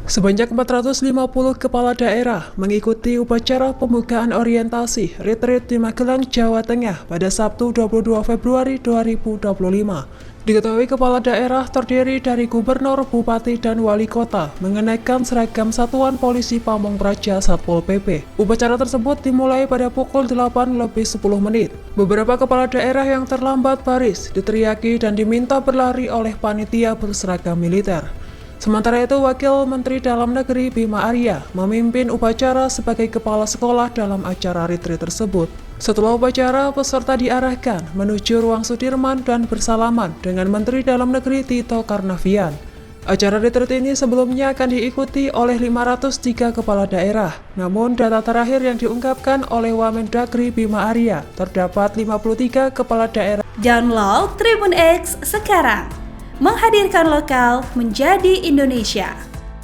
Sebanyak 450 kepala daerah mengikuti upacara pembukaan orientasi retreat di Magelang, Jawa Tengah pada Sabtu 22 Februari 2025. Diketahui kepala daerah terdiri dari gubernur, bupati, dan wali kota mengenakan seragam Satuan Polisi Pamong Praja Satpol PP. Upacara tersebut dimulai pada pukul 8:10. Beberapa kepala daerah yang terlambat baris diteriaki dan diminta berlari oleh panitia berseragam militer. Sementara itu, Wakil Menteri Dalam Negeri Bima Arya memimpin upacara sebagai kepala sekolah dalam acara retreat tersebut. Setelah upacara, peserta diarahkan menuju ruang Sudirman dan bersalaman dengan Menteri Dalam Negeri Tito Karnavian. Acara retreat ini sebelumnya akan diikuti oleh 503 kepala daerah. Namun data terakhir yang diungkapkan oleh Wamendagri Bima Arya, terdapat 53 kepala daerah. Download Tribun X sekarang. Menghadirkan lokal menjadi Indonesia.